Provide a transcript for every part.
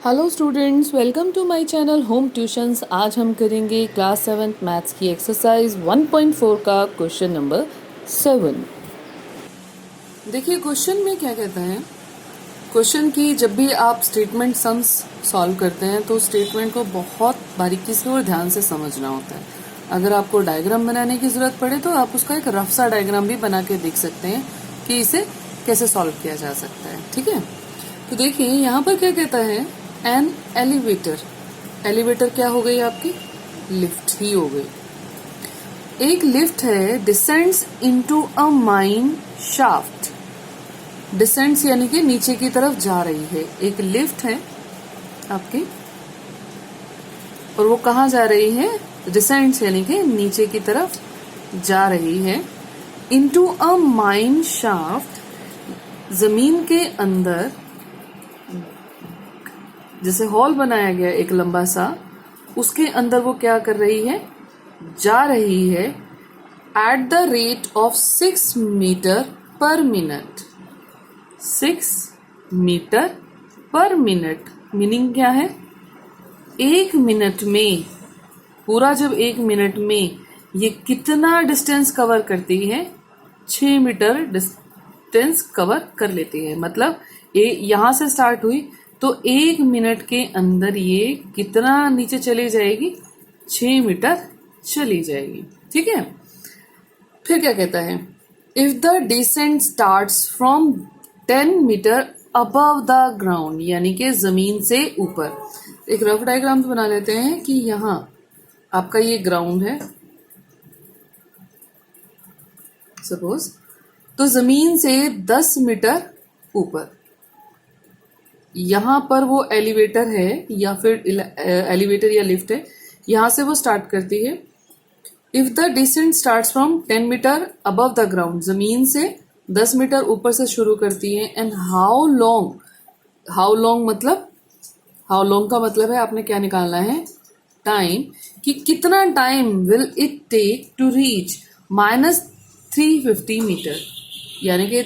Hello students, welcome to my channel home tuitions. आज हम करेंगे क्लास 7 मैथ्स की एक्सरसाइज 1.4 का क्वेश्चन नंबर 7। देखिए क्वेश्चन में क्या कहता है। क्वेश्चन की जब भी आप स्टेटमेंट सम्स सॉल्व करते हैं तो स्टेटमेंट को बहुत बारीकी से और ध्यान से समझना होता है। अगर आपको डायग्राम बनाने की जरूरत पड़े तो आप उसका एक रफ सा डायग्राम भी बना के देख सकते हैं कि इसे कैसे सॉल्व किया जा सकता है। ठीक है, तो देखिए यहाँ पर क्या कहता है, एन एलिवेटर। एलिवेटर क्या हो गई आपकी? लिफ्ट ही हो गई। एक लिफ्ट है, descends into a mine shaft. Descends यानी कि नीचे की तरफ जा रही है। एक लिफ्ट है आपकी और वो कहाँ जा रही है? डिसेंड्स यानी कि नीचे की तरफ जा रही है। इनटू अ माइन शाफ्ट, जमीन के अंदर जैसे हॉल बनाया गया एक लंबा सा, उसके अंदर वो क्या कर रही है? जा रही है। At the rate of 6 metre per minute. 6 metre per minute meaning क्या है? 1 मिनट में, पूरा जब 1 मिनट में ये कितना डिस्टेंस कवर करती है? 6 मीटर डिस्टेंस कवर कर लेती है। मतलब ये यहां से स्टार्ट हुई तो 1 मिनट के अंदर ये कितना नीचे चली जाएगी? 6 मीटर चली जाएगी। ठीक है, फिर क्या कहता है, if the descent starts from 10 metre above the ground, यानी कि जमीन से ऊपर। एक रफ डायग्राम बना लेते हैं कि यहाँ आपका ये ग्राउंड है सपोज, तो जमीन से 10 मीटर ऊपर यहां पर वो एलिवेटर है या फिर एलिवेटर या लिफ्ट है, यहां से वो स्टार्ट करती है। If the descent starts from 10 metre above the ground, जमीन से 10 मीटर ऊपर से शुरू करती है। एंड हाउ लॉन्ग मतलब, हाउ लॉन्ग का मतलब है आपने क्या निकालना है? टाइम, कि कितना time will it take to reach -350 metre, यानी कि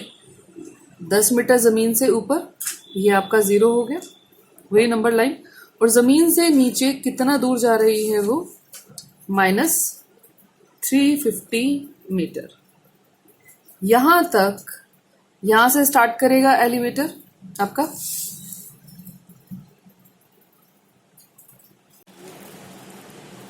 10 मीटर जमीन से ऊपर, ये आपका 0 हो गया, वही नंबर लाइन। और जमीन से नीचे कितना दूर जा रही है वो? -350 मीटर। यहां तक, यहां से स्टार्ट करेगा एलिवेटर आपका।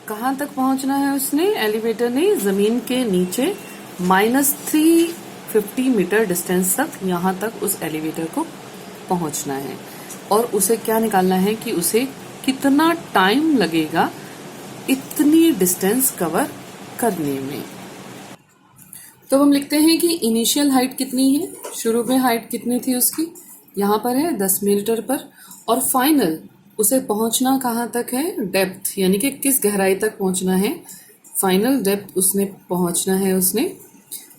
कहां तक पहुंचना है उसने? एलिवेटर ने जमीन के नीचे -350 मीटर डिस्टेंस तक, यहां तक उस एलिवेटर को पहुंचना है। और उसे क्या निकालना है कि उसे कितना टाइम लगेगा इतनी डिस्टेंस कवर करने में। तो हम लिखते हैं कि इनिशियल हाइट कितनी है, शुरू में हाइट कितनी थी उसकी, यहाँ पर है 10 मीटर पर। और फाइनल उसे पहुंचना कहाँ तक है? डेप्थ, यानी कि किस गहराई तक पहुंचना है। फाइनल डेप्थ उसने पहुंचना है, उसने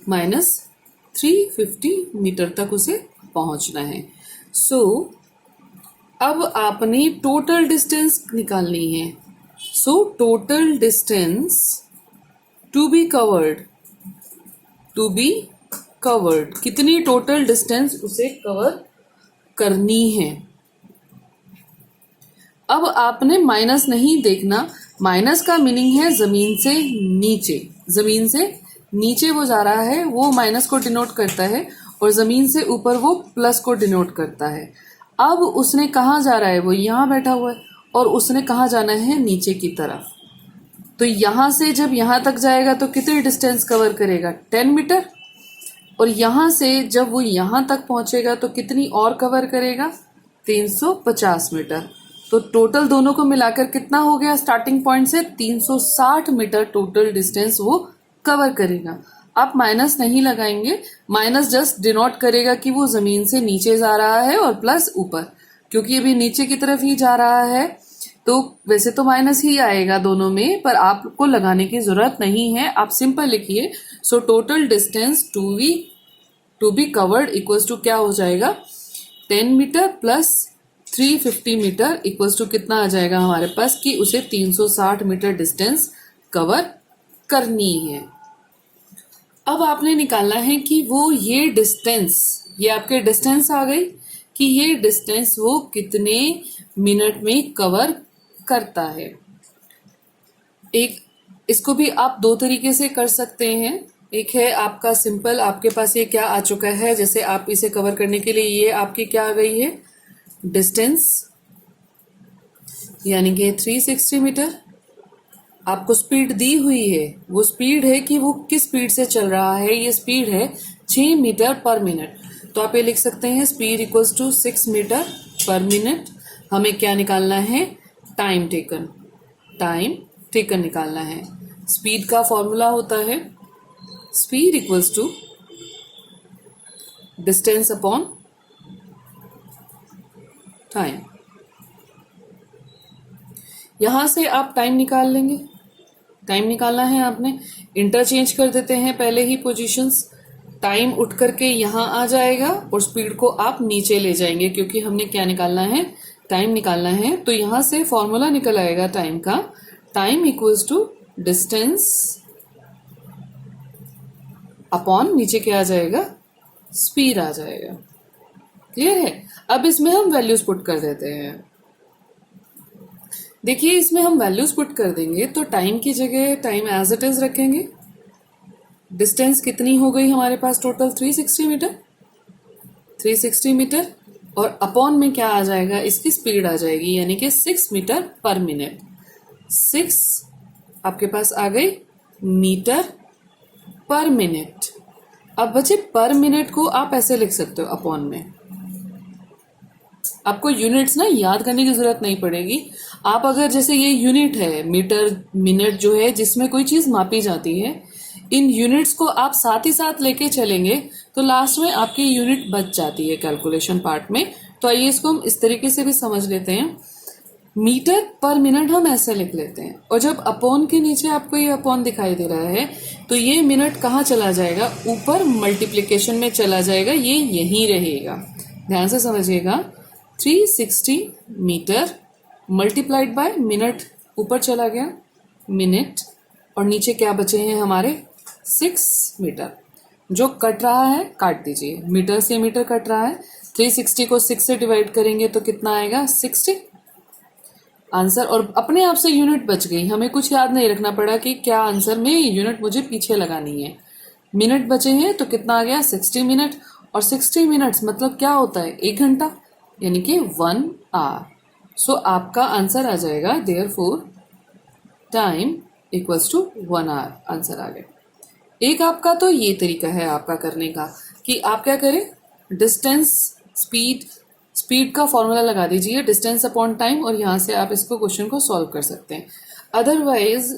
-350 मीटर तक उसे पहुंचना है। सो अब आपने टोटल डिस्टेंस निकालनी है। So total distance to be covered, कितनी टोटल डिस्टेंस उसे कवर करनी है। अब आपने माइनस नहीं देखना, माइनस का मीनिंग है जमीन से नीचे। जमीन से नीचे वो जा रहा है, वो माइनस को डिनोट करता है, और जमीन से ऊपर वो प्लस को डिनोट करता है। अब उसने कहाँ जा रहा है? वो यहाँ बैठा हुआ है, और उसने कहाँ जाना है? नीचे की तरफ। तो यहां से जब यहां तक जाएगा तो कितनी डिस्टेंस कवर करेगा? 10 मीटर। और यहां से जब वो यहां तक पहुंचेगा तो कितनी और कवर करेगा? 350 मीटर। तो टोटल दोनों को मिलाकर कितना हो गया? स्टार्टिंग पॉइंट से 360 मीटर टोटल डिस्टेंस वो कवर करेगा। आप माइनस नहीं लगाएंगे, माइनस जस्ट डिनोट करेगा कि वो जमीन से नीचे जा रहा है, और प्लस ऊपर, क्योंकि अभी नीचे की तरफ ही जा रहा है तो वैसे तो माइनस ही आएगा दोनों में, पर आपको लगाने की जरूरत नहीं है। आप सिंपल लिखिए, so total distance to be covered equals to क्या हो जाएगा? 10 metre plus 350 metre equals to कितना आ जाएगा हमारे पास कि उसे 360 मीटर डिस्टेंस कवर करनी है। अब आपने निकालना है कि वो ये डिस्टेंस, ये आपके डिस्टेंस आ गई कि ये डिस्टेंस वो कितने मिनट में कवर करता है। एक इसको भी आप दो तरीके से कर सकते हैं। एक है आपका सिंपल, आपके पास ये क्या आ चुका है, जैसे आप इसे कवर करने के लिए ये आपकी क्या आ गई है, डिस्टेंस, यानी कि 360 मीटर। आपको स्पीड दी हुई है, वो स्पीड है कि वो किस स्पीड से चल रहा है, ये स्पीड है 6 मीटर पर मिनट। तो आप ये लिख सकते हैं speed equals to 6 metre per minute. हमें क्या निकालना है, टाइम टेकन, टाइम टेकन निकालना है। स्पीड का फॉर्मूला होता है speed equals to distance upon time. यहां से आप टाइम निकाल लेंगे, टाइम निकालना है आपने, इंटरचेंज कर देते हैं पहले ही पोजीशंस। टाइम उठ करके यहां आ जाएगा और स्पीड को आप नीचे ले जाएंगे, क्योंकि हमने क्या निकालना है, टाइम निकालना है। तो यहां से फॉर्मूला निकल आएगा टाइम का, time equals to distance upon नीचे क्या आ जाएगा, स्पीड आ जाएगा। क्लियर है। अब इसमें हम वैल्यूज पुट कर देते हैं। देखिए इसमें हम वैल्यूज पुट कर देंगे तो टाइम की जगह टाइम एज इट इज रखेंगे। डिस्टेंस कितनी हो गई हमारे पास टोटल, 360 मीटर, 360 मीटर, और अपॉन में क्या आ जाएगा, इसकी स्पीड आ जाएगी, यानी कि 6 मीटर पर मिनट। 6 आपके पास आ गई मीटर पर मिनट। अब बचे पर मिनट को आप ऐसे लिख सकते हो अपॉन में। आपको यूनिट्स ना याद करने की जरूरत नहीं पड़ेगी। आप अगर जैसे ये यूनिट है, मीटर मिनट जो है जिसमें कोई चीज मापी जाती है, इन यूनिट्स को आप साथ ही साथ लेके चलेंगे तो लास्ट में आपकी यूनिट बच जाती है कैलकुलेशन पार्ट में। तो आइए इसको हम इस तरीके से भी समझ लेते हैं। मीटर पर मिनट हम ऐसे लिख लेते हैं, और जब अपॉन के नीचे आपको ये अपॉन दिखाई दे रहा है तो ये मिनट कहाँ चला जाएगा, ऊपर मल्टीप्लिकेशन में चला जाएगा, ये यहीं रहेगा। ध्यान से समझिएगा, 360 मीटर मल्टीप्लाइड बाय मिनट, ऊपर चला गया मिनट, और नीचे क्या बचे हैं हमारे 6 मीटर। जो कट रहा है काट दीजिए, मीटर से मीटर कट रहा है, 360 को 6 से डिवाइड करेंगे तो कितना आएगा, 60 आंसर। और अपने आप से यूनिट बच गई, हमें कुछ याद नहीं रखना पड़ा कि क्या आंसर में यूनिट मुझे पीछे लगानी है। मिनट बचे हैं तो कितना आ गया, 60 मिनट, और 60 मिनट्स मतलब क्या होता है, 1 घंटा, यानी कि 1 आवर। सो आपका आंसर आ जाएगा therefore time equals to 1 hour, answer आ गया। एक आपका तो ये तरीका है आपका करने का कि आप क्या करें, डिस्टेंस स्पीड, स्पीड का फॉर्मूला लगा दीजिए डिस्टेंस अपॉन टाइम, और यहाँ से आप इसको क्वेश्चन को सॉल्व कर सकते हैं। अदरवाइज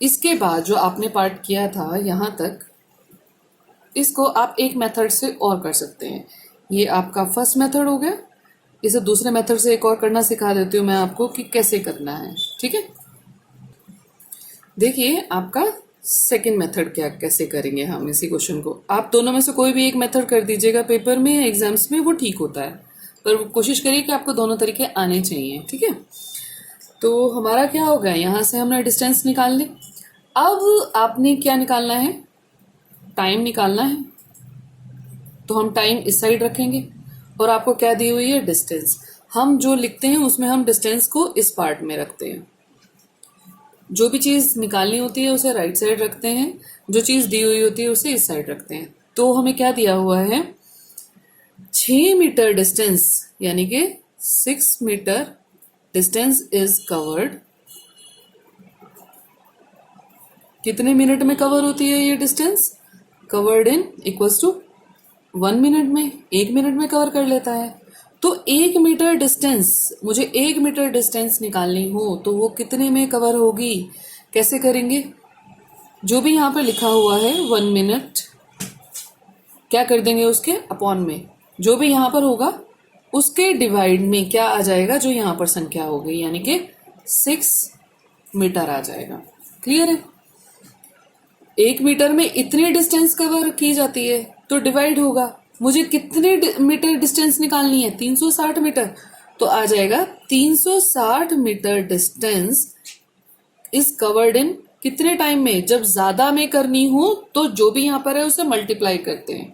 इसके बाद जो आपने पार्ट किया था यहाँ तक, इसको आप एक मेथड से और कर सकते हैं। ये आपका फर्स्ट मेथड हो गया, इसे दूसरे मेथड से एक और करना सिखा देती हूँ मैं आपको कि कैसे करना है। ठीक है, देखिए आपका सेकंड मेथड क्या कैसे करेंगे हम इसी क्वेश्चन को। आप दोनों में से कोई भी एक मेथड कर दीजिएगा, पेपर में या एग्जाम्स में वो ठीक होता है, पर कोशिश करिए कि आपको दोनों तरीके आने चाहिए। ठीक है, तो हमारा क्या हो गया, यहाँ से हमने डिस्टेंस निकाल ली। अब आपने क्या निकालना है, टाइम निकालना है। तो हम टाइम इस साइड रखेंगे और आपको क्या दी हुई है, डिस्टेंस। हम जो लिखते हैं उसमें हम डिस्टेंस को इस पार्ट में रखते हैं। जो भी चीज निकालनी होती है उसे राइट साइड रखते हैं, जो चीज दी हुई होती है उसे इस साइड रखते हैं। तो हमें क्या दिया हुआ है, 6 मीटर डिस्टेंस, यानी कि 6 मीटर डिस्टेंस इज कवर्ड। कितने मिनट में कवर होती है ये distance, covered in equals to 1 minute में, 1 मिनट में कवर कर लेता है। तो 1 मीटर डिस्टेंस, मुझे 1 मीटर डिस्टेंस निकालनी हो तो वो कितने में कवर होगी, कैसे करेंगे। जो भी यहाँ पर लिखा हुआ है 1 मिनट, क्या कर देंगे उसके अपॉन में, जो भी यहाँ पर होगा उसके डिवाइड में क्या आ जाएगा, जो यहाँ पर संख्या हो गई, यानी कि 6 मीटर आ जाएगा। क्लियर है, 1 मीटर में इतनी डिस्टेंस कवर की जाती है तो डिवाइड होगा, मुझे कितने मीटर डिस्टेंस निकालनी है, 360 मीटर, तो आ जाएगा 360 metre distance is covered in कितने टाइम में। जब ज्यादा में करनी हो तो जो भी यहां पर है उसे मल्टीप्लाई करते हैं,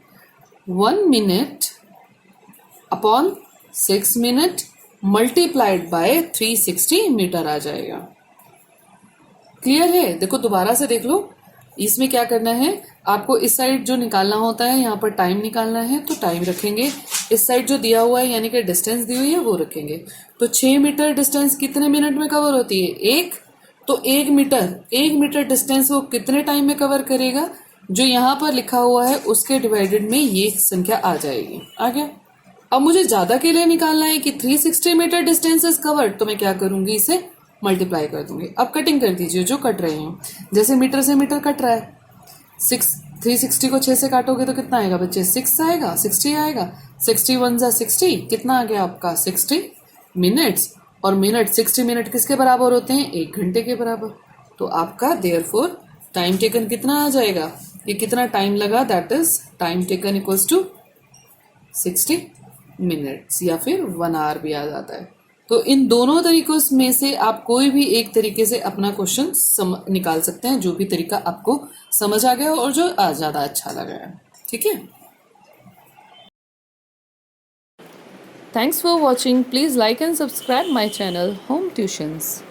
1 minute upon 6 minute multiplied by 360 metre आ जाएगा। क्लियर है? देखो दोबारा से देख लो। इसमें क्या करना है, आपको इस साइड जो निकालना होता है, यहाँ पर टाइम निकालना है तो टाइम रखेंगे। इस साइड जो दिया हुआ है यानी कि डिस्टेंस दी हुई है वो रखेंगे। तो 6 मीटर डिस्टेंस कितने मिनट में कवर होती है? एक। तो 1 मीटर डिस्टेंस वो कितने टाइम में कवर करेगा? जो यहाँ पर लिखा हुआ है उसके डिवाइडेड में ये संख्या आ जाएगी। आ गया? अब मुझे ज्यादा के लिए निकालना है कि 360 मीटर डिस्टेंस इज कवर्ड, तो मैं क्या करूंगी, इसे मल्टीप्लाई कर दूंगी। अब कटिंग कर दीजिए जो कट रहे हैं। जैसे मीटर से मीटर कट रहा है, 360 को 6 से काटोगे तो कितना आएगा बच्चे? 6 आएगा, 60 आएगा। 61 जा 60, कितना आ गया आपका? 60 मिनट्स। और मिनट 60 मिनट किसके बराबर होते हैं? 1 घंटे के बराबर। तो आपका देयरफॉर टाइम टेकन कितना आ जाएगा? ये कितना टाइम लगा, that is time taken equals to 60 minutes, या फिर 1 आवर भी आ जाता है। तो इन दोनों तरीकों में से आप कोई भी एक तरीके से अपना क्वेश्चन निकाल सकते हैं, जो भी तरीका आपको समझ आ गया और जो ज्यादा अच्छा लगा है। ठीक है? Thanks for watching. Please like and subscribe my channel home tuitions.